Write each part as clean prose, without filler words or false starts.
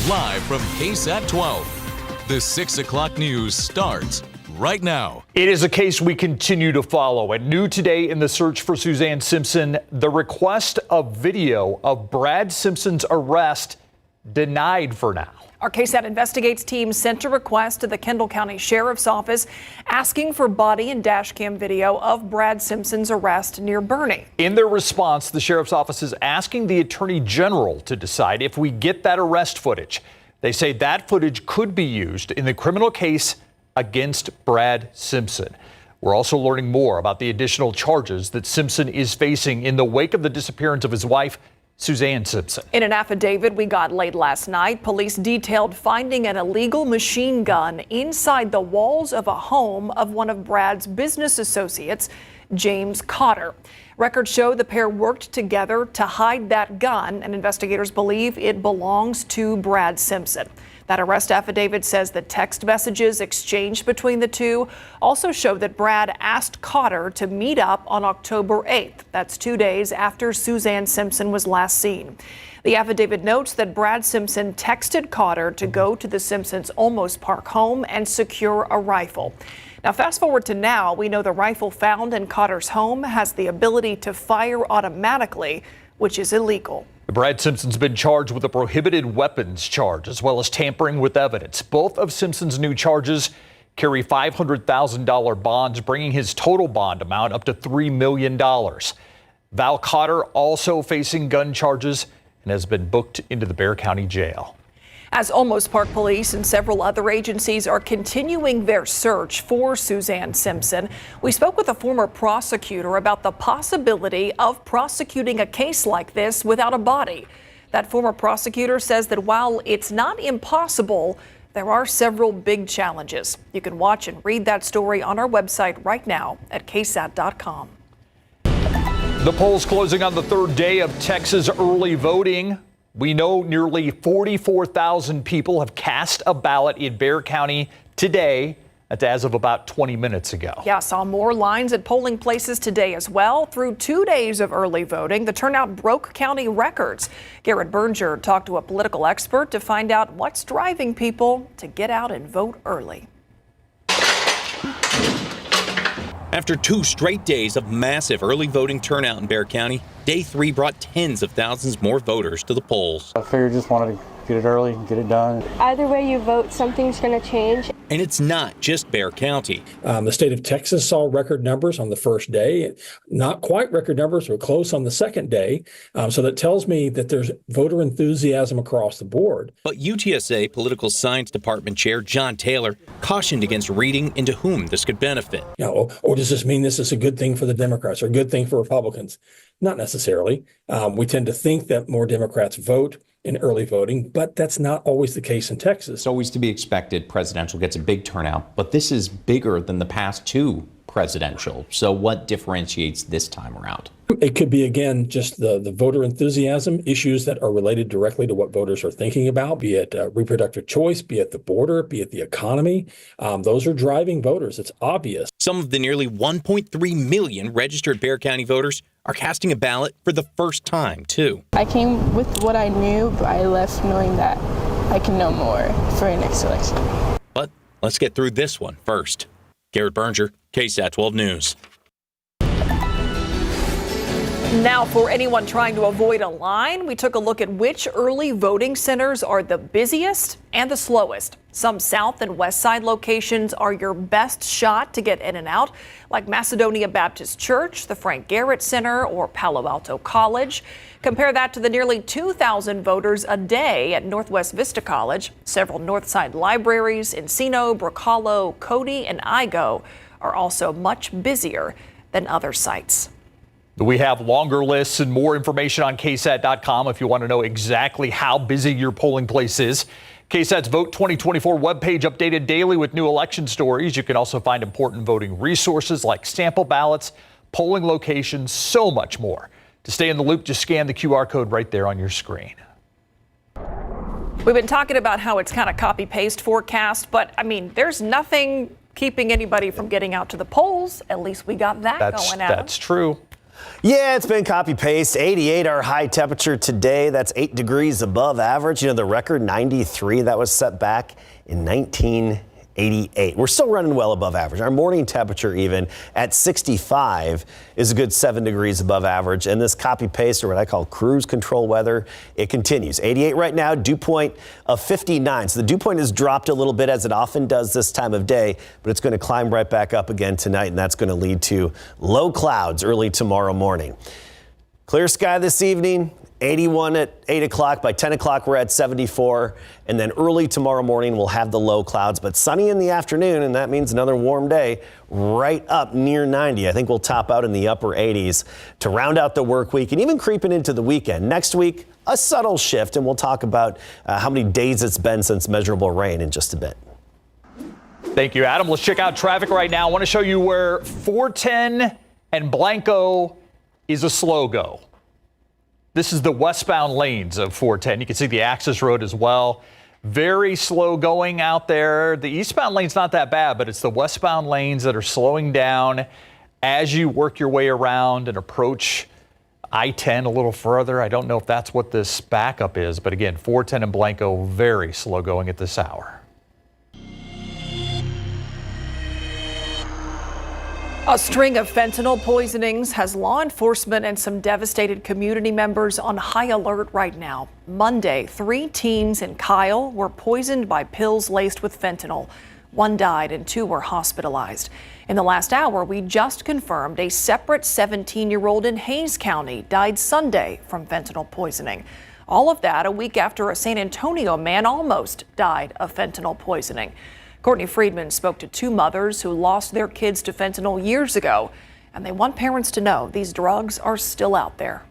Live from KSAT 12, the 6 o'clock news starts right now. It is a case we continue to follow. And new today in the search for Suzanne Simpson, the request of video of Brad Simpson's arrest denied for now. Our KSAT Investigates team sent a request to the Kendall County Sheriff's Office asking for body and dash cam video of Brad Simpson's arrest near Boerne. In their response, the Sheriff's Office is asking the Attorney General to decide if we get that arrest footage. They say that footage could be used in the criminal case against Brad Simpson. We're also learning more about the additional charges that Simpson is facing in the wake of the disappearance of his wife, Suzanne Simpson. In an affidavit we got late last night, police detailed finding an illegal machine gun inside the walls of a home of one of Brad's business associates, James Cotter. Records show the pair worked together to hide that gun, and investigators believe it belongs to Brad Simpson. That arrest affidavit says the text messages exchanged between the two also show that Brad asked Cotter to meet up on October 8th. That's 2 days after Suzanne Simpson was last seen. The affidavit notes that Brad Simpson texted Cotter to go to the Simpsons' Olmos Park home and secure a rifle. Now, fast forward to now, we know the rifle found in Cotter's home has the ability to fire automatically, which is illegal. Brad Simpson's been charged with a prohibited weapons charge as well as tampering with evidence. Both of Simpson's new charges carry $500,000 bonds, bringing his total bond amount up to $3 million. Val Cotter also facing gun charges and has been booked into the Bexar County Jail. As Olmos Park Police and several other agencies are continuing their search for Suzanne Simpson, we spoke with a former prosecutor about the possibility of prosecuting a case like this without a body. That former prosecutor says that while it's not impossible, there are several big challenges. You can watch and read that story on our website right now at KSAT.com. The polls closing on the third day of Texas early voting. We know nearly 44,000 people have cast a ballot in Bexar County today. That's as of about 20 minutes ago. Yeah, saw more lines at polling places today as well. Through 2 days of early voting, the turnout broke county records. Garrett Berger talked to a political expert to find out what's driving people to get out and vote early. After 2 straight days of massive early voting turnout in Bexar County, day 3 brought tens of thousands more voters to the polls. I figured just wanted to get it early, get it done. Either way you vote, something's going to change. And it's not just Bexar County. The state of Texas saw record numbers on the first day, not quite record numbers, but close on the second day. So that tells me that there's voter enthusiasm across the board. But UTSA Political Science Department Chair John Taylor cautioned against reading into whom this could benefit. Or does this mean this is a good thing for the Democrats or a good thing for Republicans? Not necessarily. We tend to think that more Democrats vote in early voting, but that's not always the case in Texas. It's always to be expected. Presidential gets a big turnout, but this is bigger than the past 2 presidential. So what differentiates this time around? It could be, again, just the voter enthusiasm, issues that are related directly to what voters are thinking about, be it reproductive choice, be it the border, be it the economy. Those are driving voters. It's obvious. Some of the nearly 1.3 million registered Bexar County voters are casting a ballot for the first time, too. I came with what I knew, but I left knowing that I can know more for the next election. But let's get through this one first. Garrett Berger, KSAT 12 News. Now, for anyone trying to avoid a line, we took a look at which early voting centers are the busiest and the slowest. Some south and west side locations are your best shot to get in and out, like Macedonia Baptist Church, the Frank Garrett Center, or Palo Alto College. Compare that to the nearly 2,000 voters a day at Northwest Vista College. Several north side libraries, Encino, Brook Hollow, Cody, and Igo are also much busier than other sites. We have longer lists and more information on KSAT.com if you want to know exactly how busy your polling place is. KSAT's Vote 2024 webpage updated daily with new election stories. You can also find important voting resources like sample ballots, polling locations, so much more. To stay in the loop, just scan the QR code right there on your screen. We've been talking about how it's kind of copy-paste forecast, but I mean, there's nothing keeping anybody from getting out to the polls. At least we got that going out. That's true. Yeah, it's been copy-paste. 88 our high temperature today. That's 8 degrees above average. You know, the record 93, that was set back in 1988. We're still running well above average. Our morning temperature even at 65 is a good 7 degrees above average. And this copy-paste, or what I call cruise control weather, it continues. 88 right now, dew point of 59. So the dew point has dropped a little bit, as it often does this time of day, but it's going to climb right back up again tonight, and that's going to lead to low clouds early tomorrow morning. Clear sky this evening. 81 at 8 o'clock. By 10 o'clock, we're at 74. And then early tomorrow morning, we'll have the low clouds, but sunny in the afternoon. And that means another warm day right up near 90. I think we'll top out in the upper 80s to round out the work week and even creeping into the weekend. Next week, a subtle shift. And we'll talk about how many days it's been since measurable rain in just a bit. Thank you, Adam. Let's check out traffic right now. I want to show you where 410 and Blanco is a slow go. This is the westbound lanes of 410. You can see the access road as well. Very slow going out there. The eastbound lane's not that bad, but it's the westbound lanes that are slowing down as you work your way around and approach I-10 a little further. I don't know if that's what this backup is, but again, 410 and Blanco, very slow going at this hour. A string of fentanyl poisonings has law enforcement and some devastated community members on high alert right now. Monday, 3 teens in Kyle were poisoned by pills laced with fentanyl. 1 died and 2 were hospitalized. In the last hour, we just confirmed a separate 17-year-old in Hays County died Sunday from fentanyl poisoning. All of that a week after a San Antonio man almost died of fentanyl poisoning. Courtney Friedman spoke to 2 mothers who lost their kids to fentanyl years ago, and they want parents to know these drugs are still out there.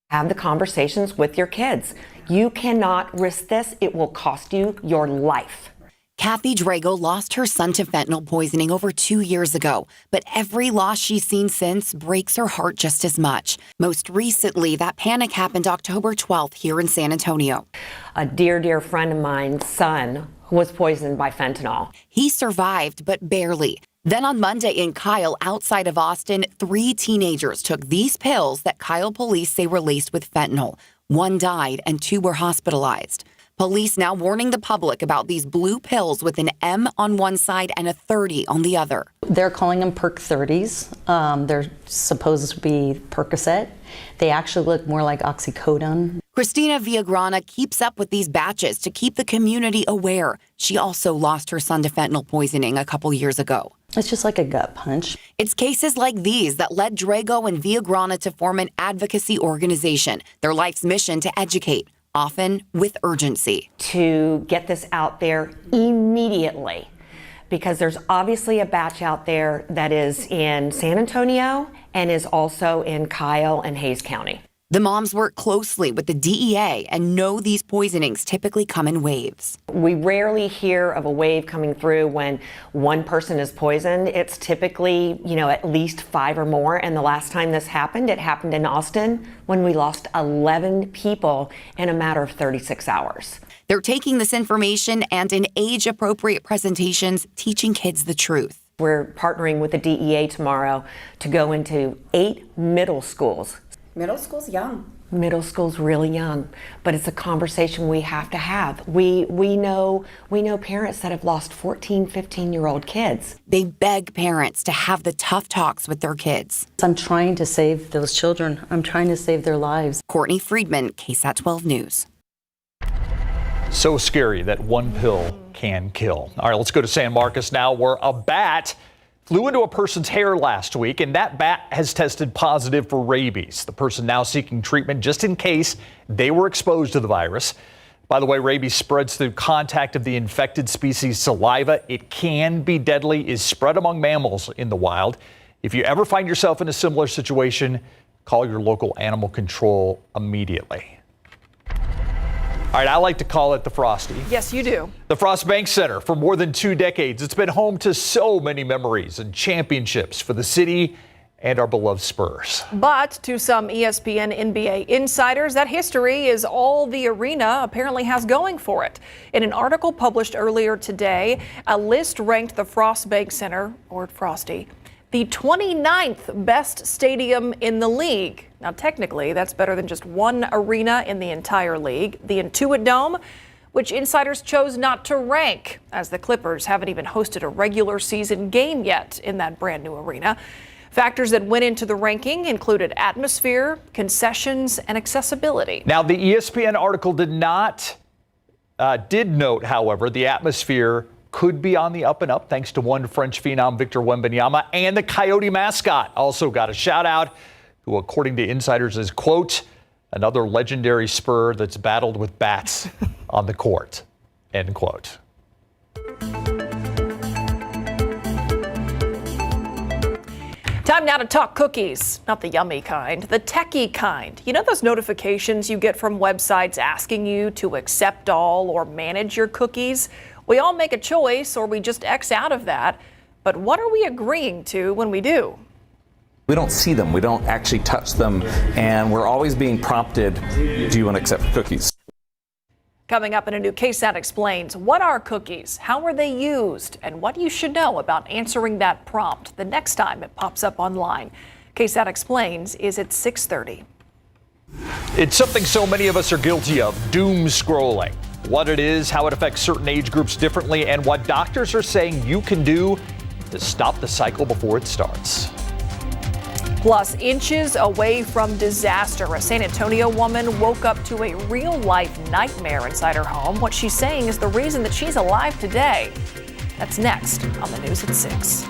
Have the conversations with your kids. You cannot risk this. It will cost you your life. Kathy Drago lost her son to fentanyl poisoning over 2 years ago, but every loss she's seen since breaks her heart just as much. Most recently, that panic happened October 12th here in San Antonio. A dear friend of mine's son was poisoned by fentanyl. He survived, but barely. Then on Monday in Kyle, outside of Austin, 3 teenagers took these pills that Kyle police say were laced with fentanyl. 1 died and 2 were hospitalized. Police now warning the public about these blue pills with an M on one side and a 30 on the other. They're calling them Perk 30s. They're supposed to be Percocet. They actually look more like oxycodone. Christina Villagrana keeps up with these batches to keep the community aware. She also lost her son to fentanyl poisoning a couple years ago. It's just like a gut punch. It's cases like these that led Drago and Villagrana to form an advocacy organization. Their life's mission to educate, often with urgency. To get this out there immediately, because there's obviously a batch out there that is in San Antonio and is also in Kyle and Hays County. The moms work closely with the DEA and know these poisonings typically come in waves. We rarely hear of a wave coming through when one person is poisoned. It's typically, at least 5 or more. And the last time this happened, it happened in Austin when we lost 11 people in a matter of 36 hours. They're taking this information and in age-appropriate presentations, teaching kids the truth. We're partnering with the DEA tomorrow to go into 8 middle schools. Middle school's young. Middle school's really young, but it's a conversation we have to have. We know parents that have lost 14, 15-year-old kids. They beg parents to have the tough talks with their kids. I'm trying to save those children. I'm trying to save their lives. Courtney Friedman, KSAT 12 News. So scary that one pill can kill. All right, let's go to San Marcos now, where a bat flew into a person's hair last week, and that bat has tested positive for rabies. The person now seeking treatment just in case they were exposed to the virus. By the way, rabies spreads through contact of the infected species saliva. It can be deadly, is spread among mammals in the wild. If you ever find yourself in a similar situation, call your local animal control immediately. All right, I like to call it the Frosty. Yes, you do. The Frost Bank Center for more than 2 decades. It's been home to so many memories and championships for the city and our beloved Spurs. But to some ESPN NBA insiders, that history is all the arena apparently has going for it. In an article published earlier today, a list ranked the Frost Bank Center, or Frosty, the 29th best stadium in the league. Now, technically, that's better than just one arena in the entire league, the Intuit Dome, which insiders chose not to rank, as the Clippers haven't even hosted a regular season game yet in that brand new arena. Factors that went into the ranking included atmosphere, concessions, and accessibility. Now, the ESPN article did note, however, the atmosphere could be on the up and up thanks to one French phenom, Victor Wembanyama, and the Coyote mascot also got a shout out, who, according to insiders, is, quote, another legendary Spur that's battled with bats on the court, end quote. Time now to talk cookies, not the yummy kind, the techie kind. You know those notifications you get from websites asking you to accept all or manage your cookies? We all make a choice or we just X out of that. But what are we agreeing to when we do? We don't see them. We don't actually touch them. And we're always being prompted, do you want to accept cookies? Coming up in a new KSAT Explains, what are cookies, how were they used, and what you should know about answering that prompt the next time it pops up online. KSAT Explains is at 6:30. It's something so many of us are guilty of, doom scrolling. What it is, how it affects certain age groups differently, and what doctors are saying you can do to stop the cycle before it starts. Plus, inches away from disaster, a San Antonio woman woke up to a real-life nightmare inside her home. What she's saying is the reason that she's alive today. That's next on the news at 6.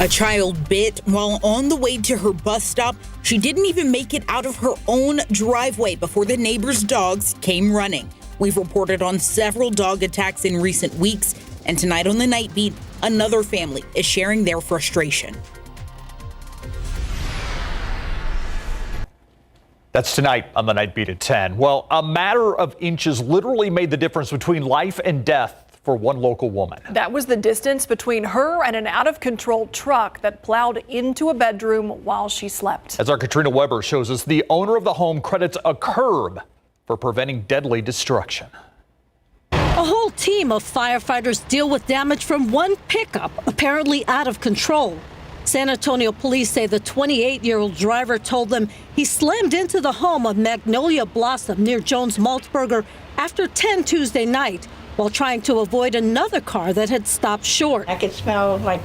A child bit while on the way to her bus stop. She didn't even make it out of her own driveway before the neighbor's dogs came running. We've reported on several dog attacks in recent weeks. And tonight on the Night Beat, another family is sharing their frustration. That's tonight on the Night Beat at 10. Well, a matter of inches literally made the difference between life and death for one local woman. That was the distance between her and an out-of-control truck that plowed into a bedroom while she slept. As our Katrina Weber shows us, the owner of the home credits a curb for preventing deadly destruction. A whole team of firefighters deal with damage from one pickup, apparently out of control. San Antonio police say the 28-year-old driver told them he slammed into the home of Magnolia Blossom near Jones Maltzberger after 10 Tuesday night while trying to avoid another car that had stopped short. I could smell like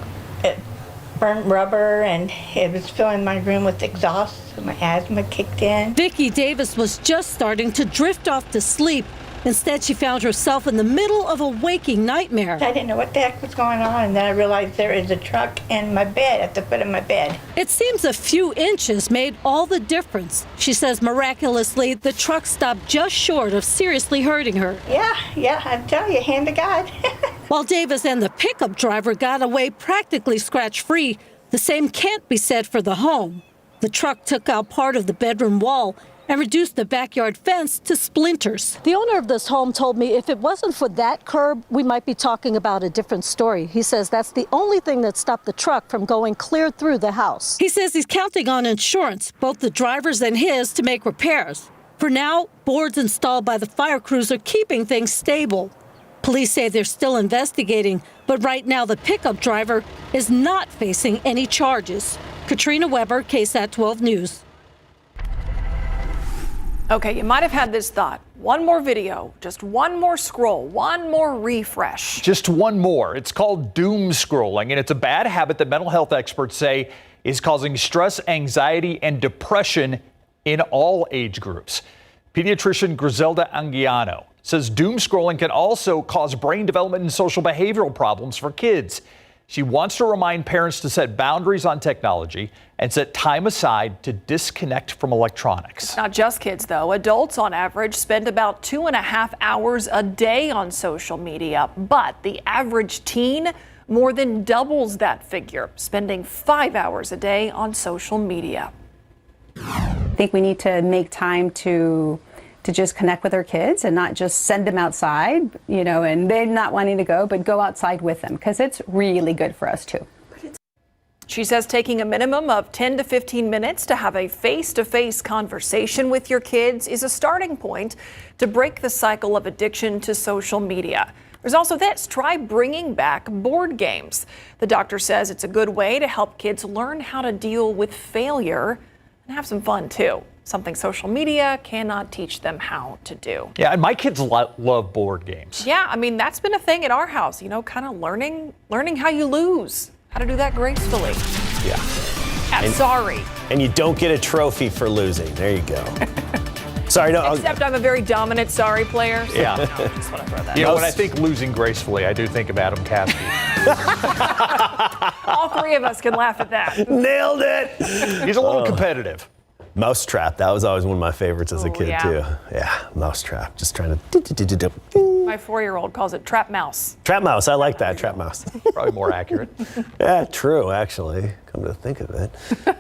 burnt rubber, and it was filling my room with exhaust, so my asthma kicked in. Vicki Davis was just starting to drift off to sleep. Instead, she found herself in the middle of a waking nightmare. I didn't know what the heck was going on, and then I realized there is a truck in my bed, at the foot of my bed. It seems a few inches made all the difference. She says miraculously, the truck stopped just short of seriously hurting her. Yeah, I tell you, hand to God. While Davis and the pickup driver got away practically scratch-free, the same can't be said for the home. The truck took out part of the bedroom wall and reduced the backyard fence to splinters. The owner of this home told me if it wasn't for that curb, we might be talking about a different story. He says that's the only thing that stopped the truck from going clear through the house. He says he's counting on insurance, both the driver's and his, to make repairs. For now, boards installed by the fire crews are keeping things stable. Police say they're still investigating, but right now the pickup driver is not facing any charges. Katrina Weber, KSAT 12 News. Okay, you might have had this thought. One more video, just one more scroll, one more refresh. Just one more. It's called Doomscrolling, and it's a bad habit that mental health experts say is causing stress, anxiety, and depression in all age groups. Pediatrician Griselda Anguiano says doomscrolling can also cause brain development and social behavioral problems for kids. She wants to remind parents to set boundaries on technology and set time aside to disconnect from electronics. Not just kids, though. Adults, on average, spend about 2.5 hours a day on social media. But the average teen more than doubles that figure, spending 5 hours a day on social media. I think we need to make time to just connect with our kids and not just send them outside, and they're not wanting to go, but go outside with them because it's really good for us too. She says taking a minimum of 10 to 15 minutes to have a face-to-face conversation with your kids is a starting point to break the cycle of addiction to social media. There's also this. Try bringing back board games. The doctor says it's a good way to help kids learn how to deal with failure and have some fun, too. Something social media cannot teach them how to do. Yeah, and my kids love board games. Yeah, I mean, that's been a thing at our house, kind of learning how you lose, how to do that gracefully. Yeah. Sorry. And you don't get a trophy for losing. There you go. Sorry, no. Except I'm a very dominant sorry player. So Yeah. no, just want to throw that You know, out. when I think losing gracefully, I do think of Adam Caskey. All three of us can laugh at that. Nailed it. He's a little competitive. Mousetrap. That was always one of my favorites as a kid, yeah. too. Yeah, Mousetrap. Just trying to. My 4-year-old calls it trap mouse. Trap mouse. I like that. Trap mouse. Probably more accurate. Yeah, true, actually. Come to think of it.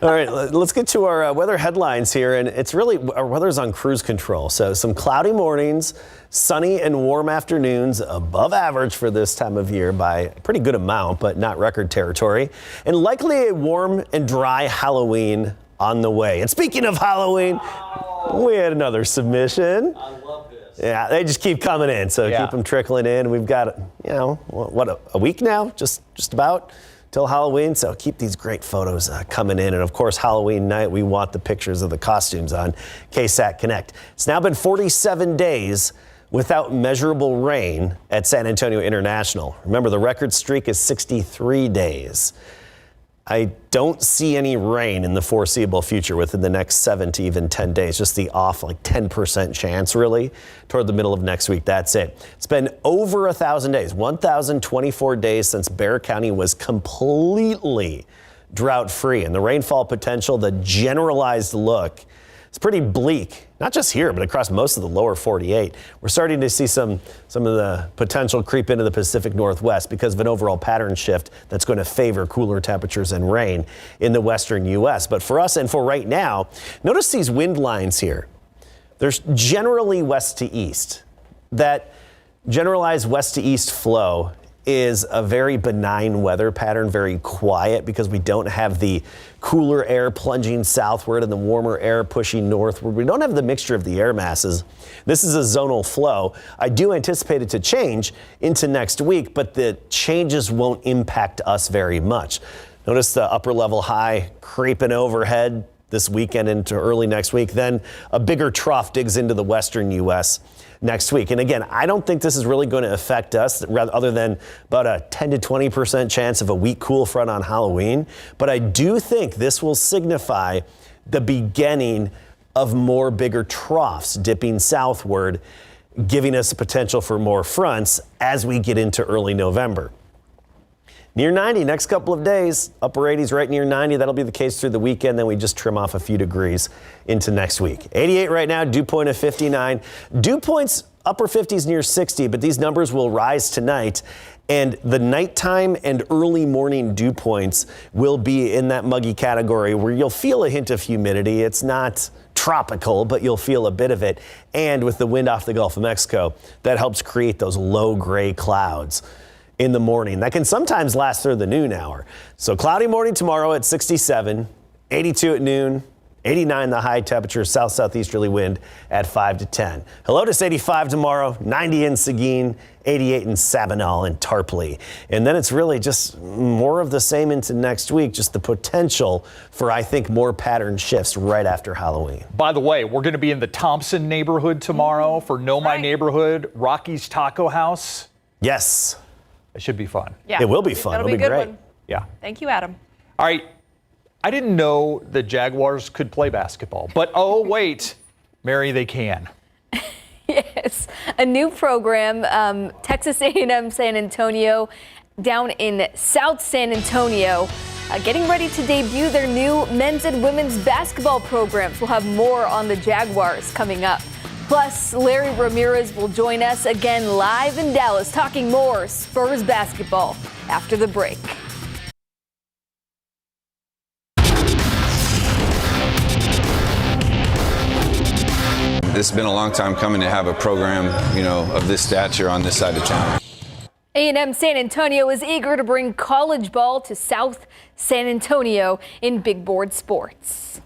All right, let's get to our weather headlines here. And it's really, our weather's on cruise control. So some cloudy mornings, sunny and warm afternoons, above average for this time of year by a pretty good amount, but not record territory. And likely a warm and dry Halloween on the way. And speaking of Halloween, we had another submission. I love this. Yeah, they just keep coming in, so keep them trickling in. We've got, a week now, just about till Halloween, so keep these great photos coming in. And of course, Halloween night, we want the pictures of the costumes on KSAT Connect. It's now been 47 days without measurable rain at San Antonio International. Remember, the record streak is 63 days. I don't see any rain in the foreseeable future within the next 7 to even 10 days. Just the off 10% chance, really, toward the middle of next week. That's it. It's been over 1,000 days, 1,024 days since Bexar County was completely drought-free. And the rainfall potential, the generalized look, it's pretty bleak, not just here, but across most of the lower 48. We're starting to see some of the potential creep into the Pacific Northwest because of an overall pattern shift that's going to favor cooler temperatures and rain in the western U.S. But for us and for right now, notice these wind lines here. There's generally west to east. That generalized west to east flow is a very benign weather pattern, very quiet because we don't have the cooler air plunging southward and the warmer air pushing northward. We don't have the mixture of the air masses. This is a zonal flow. I do anticipate it to change into next week, but the changes won't impact us very much. Notice the upper level high creeping overhead this weekend into early next week. Then a bigger trough digs into the western U.S. next week. And again, I don't think this is really going to affect us other than about a 10 to 20% chance of a weak cool front on Halloween. But I do think this will signify the beginning of more bigger troughs dipping southward, giving us a potential for more fronts as we get into early November. Near 90 next couple of days, upper 80s right near 90. That'll be the case through the weekend. Then we just trim off a few degrees into next week. 88 right now, dew point of 59. Dew points upper 50s near 60, but these numbers will rise tonight. And the nighttime and early morning dew points will be in that muggy category where you'll feel a hint of humidity. It's not tropical, but you'll feel a bit of it. And with the wind off the Gulf of Mexico, that helps create those low gray clouds in the morning. That can sometimes last through the noon hour. So cloudy morning tomorrow at 67, 82 at noon, 89 the high temperature, south-southeasterly wind at 5 to 10. Helotes 85 tomorrow, 90 in Seguin, 88 in Sabinal and Tarpley. And then it's really just more of the same into next week, just the potential for, I think, more pattern shifts right after Halloween. By the way, we're going to be in the Thompson neighborhood tomorrow for Know My Neighborhood, Rocky's Taco House. Yes. It should be fun. Yeah. It will be fun. That'll It'll be be a good great. one. Yeah. Thank you, Adam. All right. I didn't know the Jaguars could play basketball, but oh, wait, Mary, they can. Yes, a new program, Texas A&M San Antonio, down in South San Antonio, getting ready to debut their new men's and women's basketball programs. We'll have more on the Jaguars coming up. Plus, Larry Ramirez will join us again live in Dallas, talking more Spurs basketball after the break. It's been a long time coming to have a program, of this stature on this side of town. A&M San Antonio is eager to bring college ball to South San Antonio in big board sports.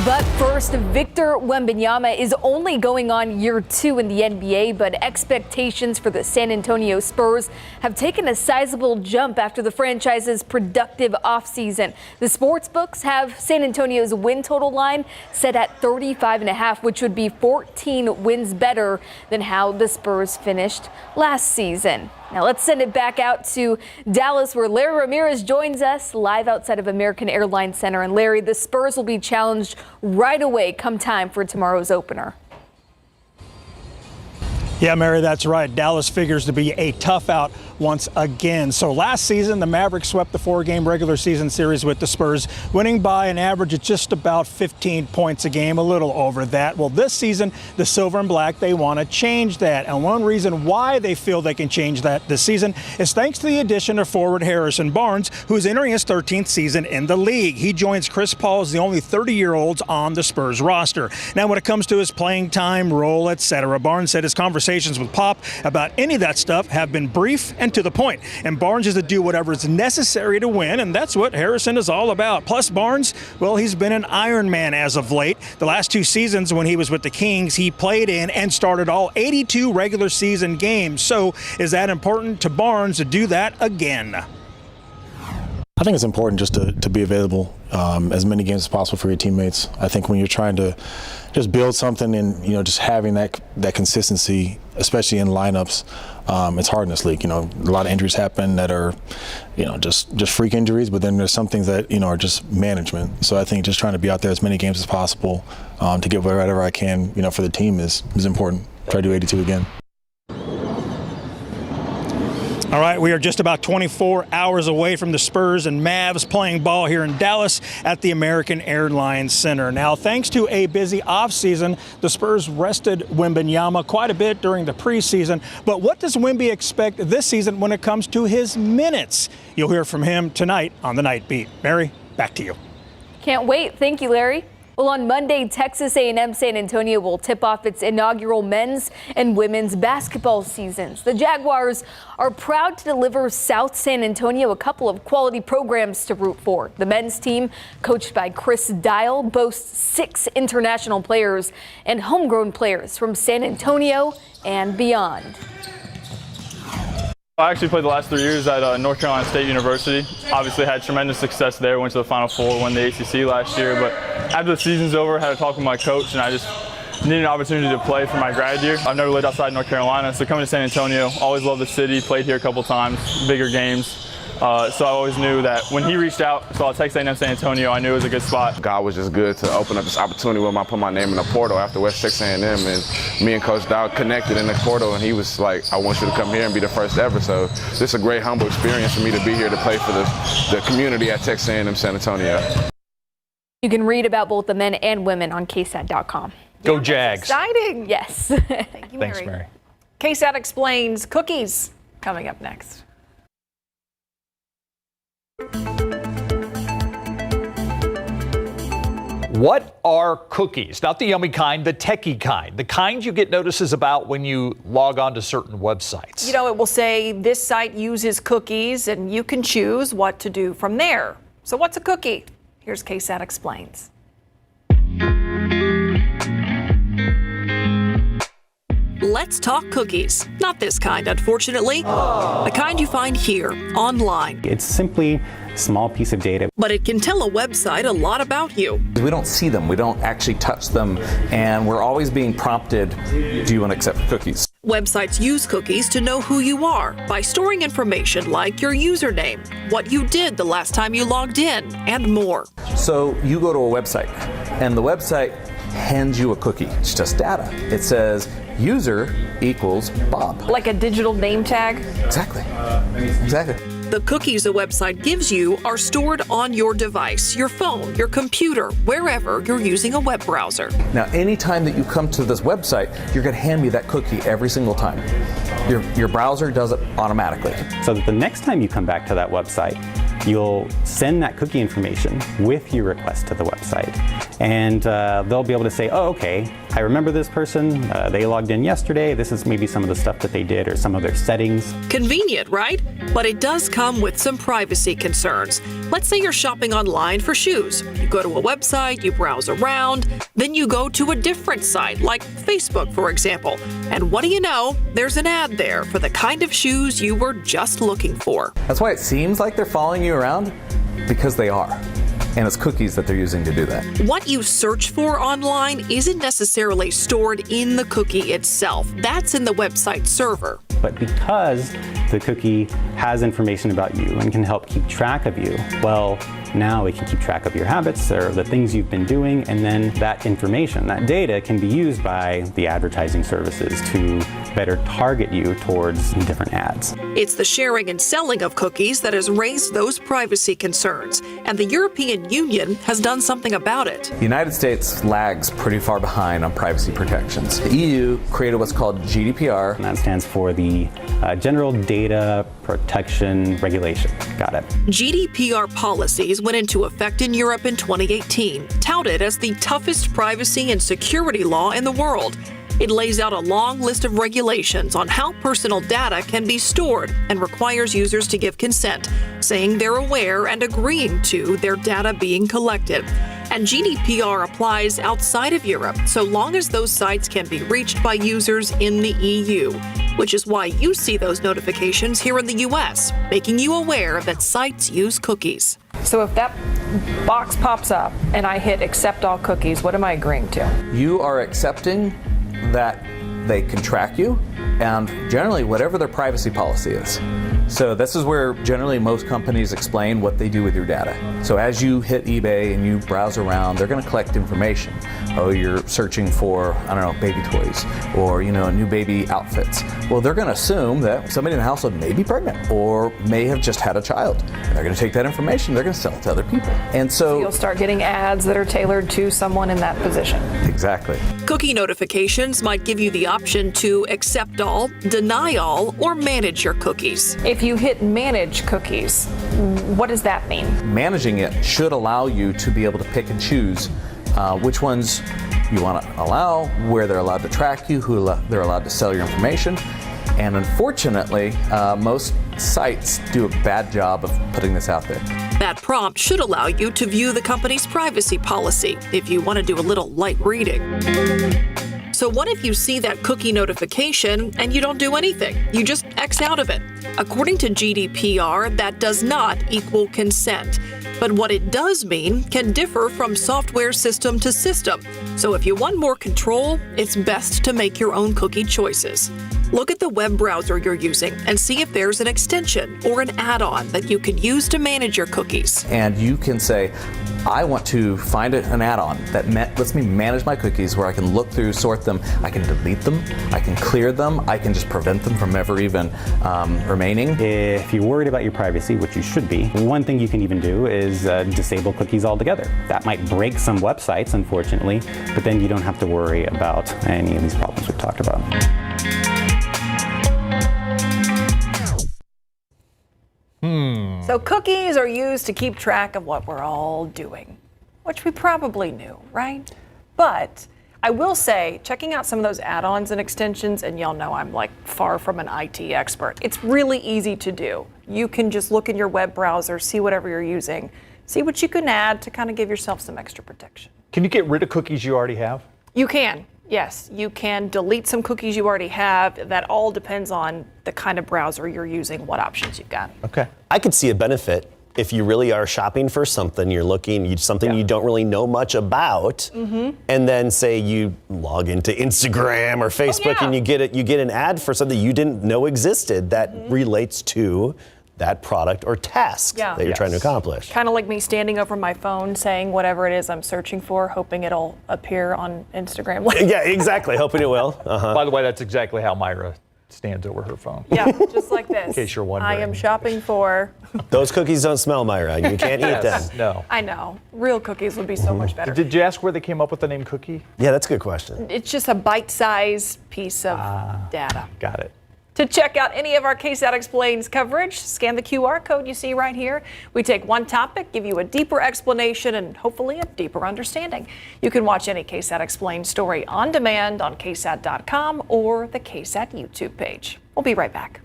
But first, Victor Wembanyama is only going on year 2 in the NBA, but expectations for the San Antonio Spurs have taken a sizable jump after the franchise's productive offseason. The sportsbooks have San Antonio's win total line set at 35.5, which would be 14 wins better than how the Spurs finished last season. Now let's send it back out to Dallas, where Larry Ramirez joins us live outside of American Airlines Center. And Larry, the Spurs will be challenged right away come time for tomorrow's opener. Yeah, Mary, that's right. Dallas figures to be a tough out once again. So last season, the Mavericks swept the 4-game regular season series with the Spurs, winning by an average of just about 15 points a game, a little over that. Well, this season, the Silver and Black, they want to change that. And one reason why they feel they can change that this season is thanks to the addition of forward Harrison Barnes, who's entering his 13th season in the league. He joins Chris Paul as the only 30-year-olds on the Spurs roster. Now, when it comes to his playing time, role, etc., Barnes said his conversations with Pop about any of that stuff have been brief and to the point. And Barnes is to do whatever is necessary to win, and that's what Harrison is all about. Plus, Barnes, well, he's been an Iron Man as of late. The last 2 seasons when he was with the Kings, he played in and started all 82 regular season games. So is that important to Barnes to do that again? I think it's important just to be available as many games as possible for your teammates. I think when you're trying to just build something and, just having that consistency, especially in lineups, it's hard in this league. A lot of injuries happen that are, just freak injuries, but then there's some things that, are just management. So I think just trying to be out there as many games as possible to get whatever I can, for the team is important. Try to do 82 again. All right, we are just about 24 hours away from the Spurs and Mavs playing ball here in Dallas at the American Airlines Center. Now, thanks to a busy offseason, the Spurs rested Wembanyama quite a bit during the preseason. But what does Wemby expect this season when it comes to his minutes? You'll hear from him tonight on the Night Beat. Mary, back to you. Can't wait. Thank you, Larry. Well, on Monday, Texas A&M San Antonio will tip off its inaugural men's and women's basketball seasons. The Jaguars are proud to deliver South San Antonio a couple of quality programs to root for. The men's team, coached by Chris Dial, boasts 6 international players and homegrown players from San Antonio and beyond. I actually played the last 3 years at North Carolina State University. Obviously had tremendous success there, went to the Final Four, won the ACC last year. But after the season's over, I had a talk with my coach, and I just needed an opportunity to play for my grad year. I've never lived outside North Carolina, so coming to San Antonio, always loved the city, played here a couple times, bigger games. So I always knew that when he reached out, saw Texas A&M San Antonio, I knew it was a good spot. God was just good to open up this opportunity when I put my name in the portal after West Texas A&M, and me and Coach Dow connected in the portal, and he was like, I want you to come here and be the first ever. So this is a great, humble experience for me to be here to play for the community at Texas A&M San Antonio. You can read about both the men and women on KSAT.com. Go Jags. Exciting. Yes. Thank you, Mary. Thanks, Mary. KSAT explains cookies coming up next. What are cookies? Not the yummy kind, the techie kind. The kind you get notices about when you log on to certain websites. It will say this site uses cookies, and you can choose what to do from there. So what's a cookie? Here's KSAT explains. Let's talk cookies. Not this kind, unfortunately. The kind you find here, online. It's simply a small piece of data. But it can tell a website a lot about you. We don't see them, we don't actually touch them, and we're always being prompted, do you want to accept cookies? Websites use cookies to know who you are by storing information like your username, what you did the last time you logged in, and more. So you go to a website, and the website hands you a cookie. It's just data. It says user equals Bob. Like a digital name tag? Exactly. The cookies a website gives you are stored on your device, your phone, your computer, wherever you're using a web browser. Now, anytime that you come to this website, you're going to hand me that cookie every single time. Your browser does it automatically. So that the next time you come back to that website, you'll send that cookie information with your request to the website. And they'll be able to say, oh, okay, I remember this person, they logged in yesterday, this is maybe some of the stuff that they did or some of their settings. Convenient, right? But it does come with some privacy concerns. Let's say you're shopping online for shoes. You go to a website, you browse around, then you go to a different site, like Facebook, for example. And what do you know? There's an ad there for the kind of shoes you were just looking for. That's why it seems like they're following you around, because they are. And it's cookies that they're using to do that. What you search for online isn't necessarily stored in the cookie itself. That's in the website server. But because the cookie has information about you and can help keep track of you, well, now it can keep track of your habits or the things you've been doing, and then that information, that data, can be used by the advertising services to better target you towards different ads. It's the sharing and selling of cookies that has raised those privacy concerns, and the European Union has done something about it. The United States lags pretty far behind on privacy protections. The EU created what's called GDPR. And that stands for the General Data Protection Regulation. Got it. GDPR policies went into effect in Europe in 2018, touted as the toughest privacy and security law in the world. It lays out a long list of regulations on how personal data can be stored and requires users to give consent, saying they're aware and agreeing to their data being collected. And GDPR applies outside of Europe, so long as those sites can be reached by users in the EU, which is why you see those notifications here in the US, making you aware that sites use cookies. So if that box pops up and I hit accept all cookies, what am I agreeing to? You are accepting that they can track you, and generally whatever their privacy policy is. So this is where generally most companies explain what they do with your data. So as you hit eBay and you browse around, they're going to collect information. Oh, you're searching for, I don't know, baby toys or, new baby outfits. Well, they're going to assume that somebody in the household may be pregnant or may have just had a child. And they're going to take that information, they're going to sell it to other people. And so you'll start getting ads that are tailored to someone in that position. Exactly. Cookie notifications might give you the option to accept all, deny all, or manage your cookies. If you hit manage cookies, what does that mean? Managing it should allow you to be able to pick and choose which ones you want to allow, where they're allowed to track you, who they're allowed to sell your information. And unfortunately, most sites do a bad job of putting this out there. That prompt should allow you to view the company's privacy policy if you want to do a little light reading. So what if you see that cookie notification and you don't do anything? You just X out of it. According to GDPR, that does not equal consent. But what it does mean can differ from software system to system. So if you want more control, it's best to make your own cookie choices. Look at the web browser you're using and see if there's an extension or an add-on that you can use to manage your cookies. And you can say, I want to find an add-on that lets me manage my cookies where I can look through, sort them, I can delete them, I can clear them, I can just prevent them from ever even remaining. If you're worried about your privacy, which you should be, one thing you can even do is disable cookies altogether. That might break some websites, unfortunately, but then you don't have to worry about any of these problems we've talked about. So cookies are used to keep track of what we're all doing, which we probably knew, right? But I will say, checking out some of those add-ons and extensions, and y'all know I'm like far from an IT expert, it's really easy to do. You can just look in your web browser, see whatever you're using, see what you can add to kind of give yourself some extra protection. Can you get rid of cookies you already have? You can. Yes, you can delete some cookies you already have. That all depends on the kind of browser you're using, what options you've got. Okay. I could see a benefit if you really are shopping for something, you're looking, something you don't really know much about, and then say you log into Instagram or Facebook and you get an ad for something you didn't know existed that relates to that product or task that you're trying to accomplish. Kind of like me standing over my phone saying whatever it is I'm searching for, hoping it'll appear on Instagram. Yeah, exactly. Hoping it will. By the way, that's exactly how Myra stands over her phone. Yeah, just like this. In case you're wondering. I am shopping for... Those cookies don't smell, Myra. You can't eat them. No. I know. Real cookies would be so much better. Did you ask where they came up with the name cookie? Yeah, that's a good question. It's just a bite-sized piece of data. Got it. To check out any of our KSAT Explains coverage, scan the QR code you see right here. We take one topic, give you a deeper explanation, and hopefully a deeper understanding. You can watch any KSAT Explains story on demand on KSAT.com or the KSAT YouTube page. We'll be right back.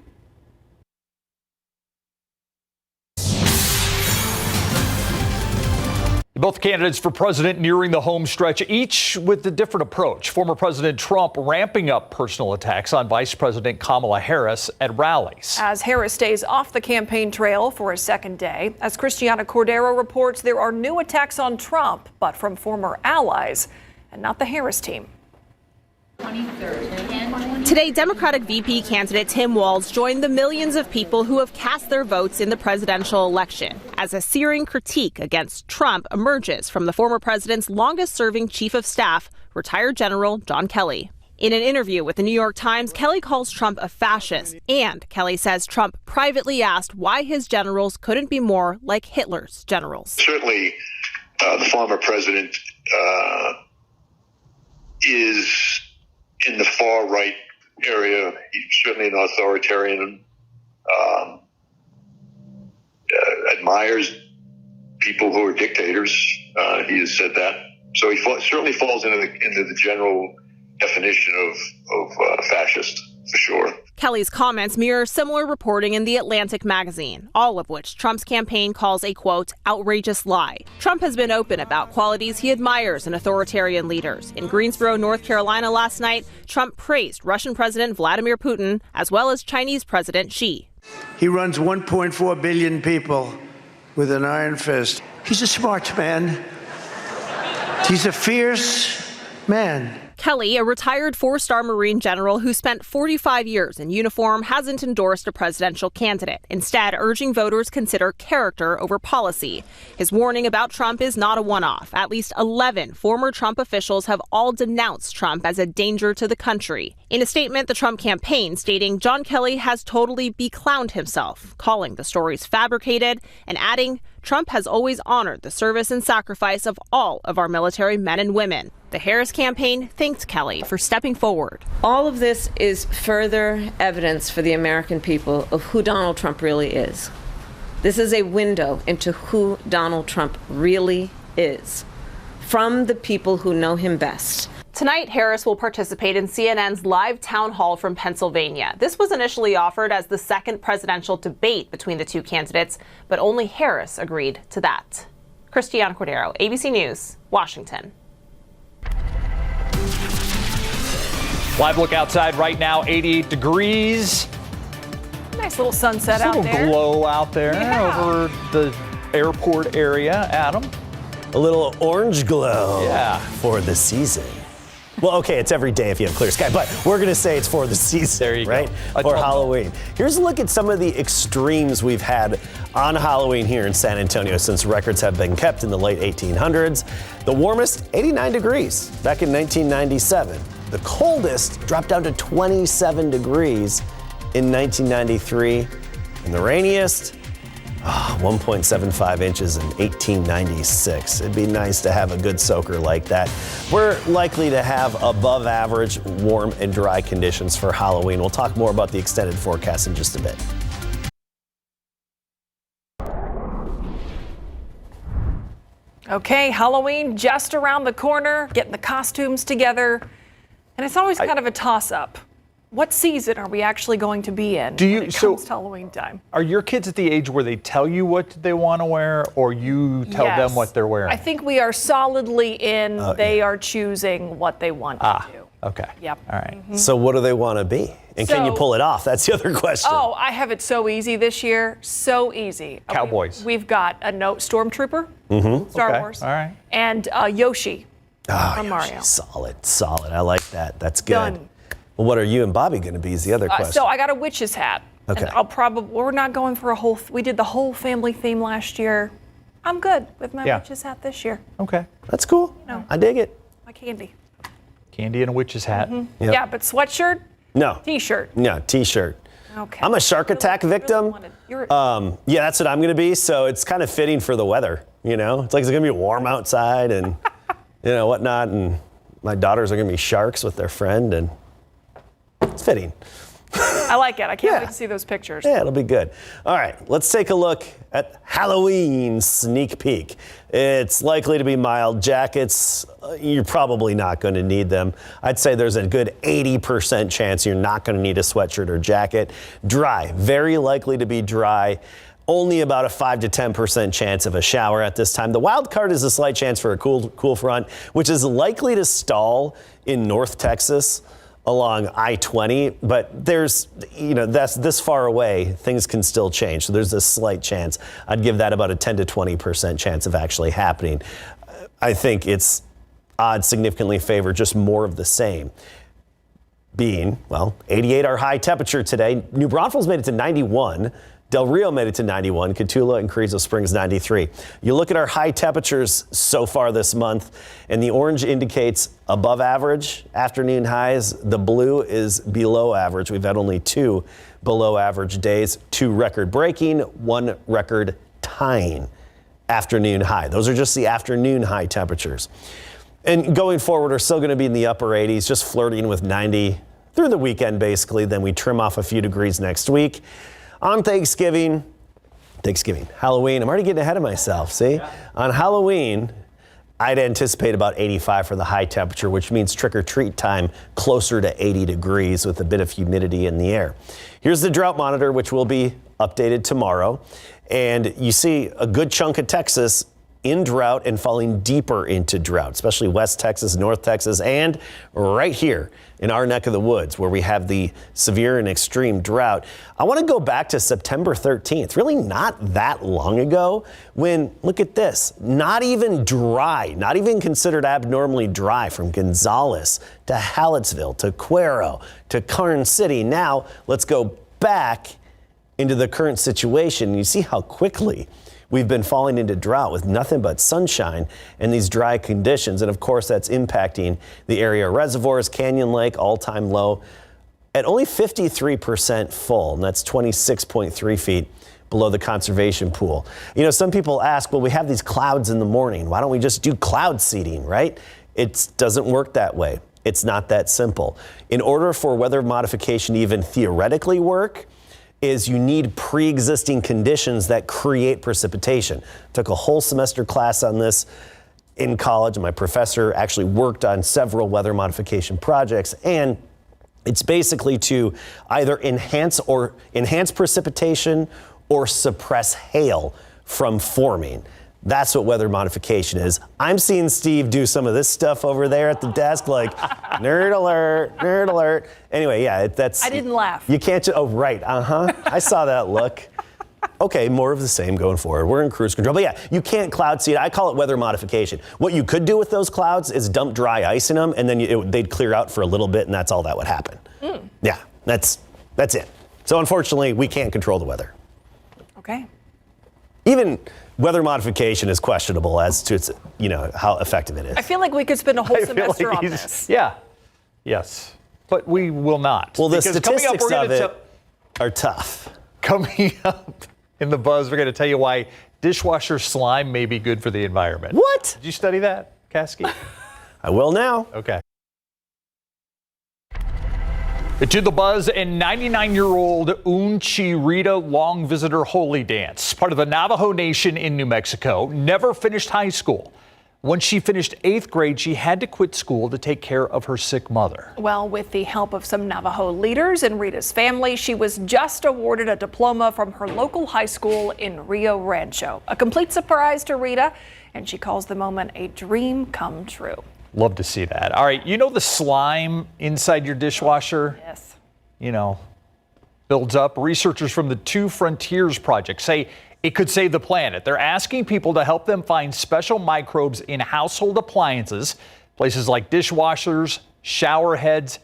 Both candidates for president nearing the home stretch, each with a different approach. Former President Trump ramping up personal attacks on Vice President Kamala Harris at rallies. As Harris stays off the campaign trail for a second day, as Christiana Cordero reports, there are new attacks on Trump, but from former allies and not the Harris team. Today, Democratic VP candidate Tim Walz joined the millions of people who have cast their votes in the presidential election as a searing critique against Trump emerges from the former president's longest-serving chief of staff, retired General John Kelly. In an interview with the New York Times, Kelly calls Trump a fascist, and Kelly says Trump privately asked why his generals couldn't be more like Hitler's generals. Certainly, the former president is in the far right area. He's certainly an authoritarian, admires people who are dictators. He has said that. So he certainly falls into the general definition of fascist, for sure. Kelly's comments mirror similar reporting in The Atlantic magazine, all of which Trump's campaign calls a, quote, outrageous lie. Trump has been open about qualities he admires in authoritarian leaders. In Greensboro, North Carolina last night, Trump praised Russian President Vladimir Putin as well as Chinese President Xi. He runs 1.4 billion people with an iron fist. He's a smart man. He's a fierce man. Kelly, a retired four-star Marine general who spent 45 years in uniform, hasn't endorsed a presidential candidate, instead urging voters consider character over policy. His warning about Trump is not a one-off. At least 11 former Trump officials have all denounced Trump as a danger to the country. In a statement, the Trump campaign stating John Kelly has totally beclowned himself, calling the stories fabricated and adding, Trump has always honored the service and sacrifice of all of our military men and women. The Harris campaign thanked Kelly for stepping forward. All of this is further evidence for the American people of who Donald Trump really is. This is a window into who Donald Trump really is, from the people who know him best. Tonight, Harris will participate in CNN's live town hall from Pennsylvania. This was initially offered as the second presidential debate between the two candidates, but only Harris agreed to that. Christiana Cordero, ABC News, Washington. Live look outside right now, 88 degrees. Nice little sunset out there. A little glow out there over the airport area. Adam? A little orange glow for the season. Well, okay, it's every day if you have clear sky, but we're going to say it's for the season, there you right? For Halloween. Here's a look at some of the extremes we've had on Halloween here in San Antonio since records have been kept in the late 1800s. The warmest, 89 degrees back in 1997. The coldest dropped down to 27 degrees in 1993. And the rainiest, 1.75 inches in 1896. It'd be nice to have a good soaker like that. We're likely to have above average warm and dry conditions for Halloween. We'll talk more about the extended forecast in just a bit. Okay, Halloween just around the corner, getting the costumes together. And it's always kind of a toss-up. What season are we actually going to be in when it comes to Halloween time? Are your kids at the age where they tell you what they want to wear, or you tell them what they're wearing? I think we are solidly in. They are choosing what they want to do. Okay. Yep. All right. Mm-hmm. So what do they want to be? And can you pull it off? That's the other question. Oh, I have it so easy this year. So easy. Cowboys. We've got a Stormtrooper, Mm-hmm. Star Wars, all right, and Yoshi from Mario. Solid. I like that. That's good. Done. Well, what are you and Bobby going to be is the other question. So I got a witch's hat. Okay. And we're not going for we did the whole family theme last year. I'm good with my witch's hat this year. Okay. That's cool. No. I dig it. My candy. Candy and a witch's hat. Mm-hmm. Yep. Yeah, but sweatshirt? No. T-shirt? No, T-shirt. Okay. I'm a shark attack victim. Yeah, that's what I'm going to be. So it's kind of fitting for the weather. You know, it's like it's going to be warm outside and whatnot. And my daughters are going to be sharks with their friend, and it's fitting. I like it. I can't wait to see those pictures. Yeah, it'll be good. All right, let's take a look at Halloween sneak peek. It's likely to be mild. Jackets, you're probably not going to need them. I'd say there's a good 80% chance you're not going to need a sweatshirt or jacket. Dry, very likely to be dry. Only about a 5 to 10% chance of a shower at this time. The wild card is a slight chance for a cool front, which is likely to stall in North Texas along I-20, but there's, that's this far away, things can still change. So there's a slight chance. I'd give that about a 10 to 20% chance of actually happening. I think it's odds significantly favor just more of the same. Being, 88 our high temperature today. New Braunfels made it to 91. Del Rio made it to 91, Cotulla and Carrizo Springs 93. You look at our high temperatures so far this month, and the orange indicates above average afternoon highs. The blue is below average. We've had only 2 below average days, 2 record breaking, 1 record tying afternoon high. Those are just the afternoon high temperatures. And going forward, we're still going to be in the upper 80s, just flirting with 90 through the weekend, basically. Then we trim off a few degrees next week. On Thanksgiving, Halloween, I'm already getting ahead of myself, see? Yeah. On Halloween, I'd anticipate about 85 for the high temperature, which means trick-or-treat time closer to 80 degrees with a bit of humidity in the air. Here's the drought monitor, which will be updated tomorrow. And you see a good chunk of Texas in drought and falling deeper into drought, especially West Texas, North Texas, and right here in our neck of the woods where we have the severe and extreme drought. I want to go back to September 13th, really not that long ago, when, look at this, not even dry, not even considered abnormally dry from Gonzales to Hallettsville to Cuero to Karn City. Now let's go back into the current situation. You see how quickly we've been falling into drought with nothing but sunshine and these dry conditions. And of course, that's impacting the area reservoirs. Canyon Lake, all-time low at only 53% full. And that's 26.3 feet below the conservation pool. Some people ask, well, we have these clouds in the morning. Why don't we just do cloud seeding, right? It doesn't work that way. It's not that simple. In order for weather modification to even theoretically work, is you need pre-existing conditions that create precipitation. Took a whole semester class on this in college, and my professor actually worked on several weather modification projects, and it's basically to either enhance precipitation or suppress hail from forming. That's what weather modification is. I'm seeing Steve do some of this stuff over there at the desk, like nerd alert, nerd alert. Anyway, yeah, that's. I didn't laugh. You can't. Oh, right. I saw that look. Okay, more of the same going forward. We're in cruise control. But yeah, you can't cloud seed. I call it weather modification. What you could do with those clouds is dump dry ice in them, and then they'd clear out for a little bit, and that's all that would happen. Yeah, that's it. So unfortunately, we can't control the weather. Okay. Even weather modification is questionable as to its, how effective it is. I feel like we could spend a whole semester on this. Yeah. Yes. But we will not. Well, the statistics of it are tough. Coming up in the buzz, we're going to tell you why dishwasher slime may be good for the environment. What? Did you study that, Caskey? I will now. Okay. To the buzz, and 99-year-old Unchi Rita long visitor holy dance, part of the Navajo Nation in New Mexico, never finished high school. When she finished 8th grade, she had to quit school to take care of her sick mother. Well, with the help of some Navajo leaders and Rita's family, she was just awarded a diploma from her local high school in Rio Rancho. A complete surprise to Rita, and she calls the moment a dream come true. Love to see that. All right, the slime inside your dishwasher? Yes. Builds up. Researchers from the Two Frontiers Project say it could save the planet. They're asking people to help them find special microbes in household appliances, places like dishwashers, shower heads,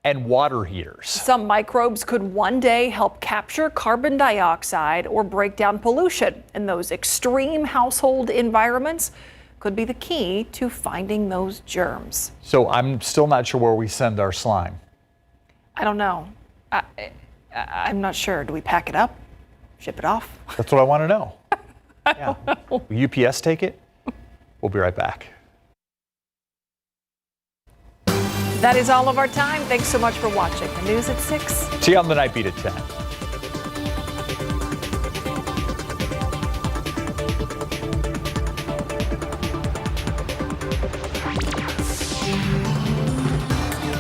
and water heaters. Some microbes could one day help capture carbon dioxide or break down pollution in those extreme household environments. Could be the key to finding those germs. So I'm still not sure where we send our slime. I don't know. I'm not sure. Do we pack it up? Ship it off? That's what I want to know. Yeah. Will UPS take it? We'll be right back. That is all of our time. Thanks so much for watching the news at 6. See you on the Night Beat at 10.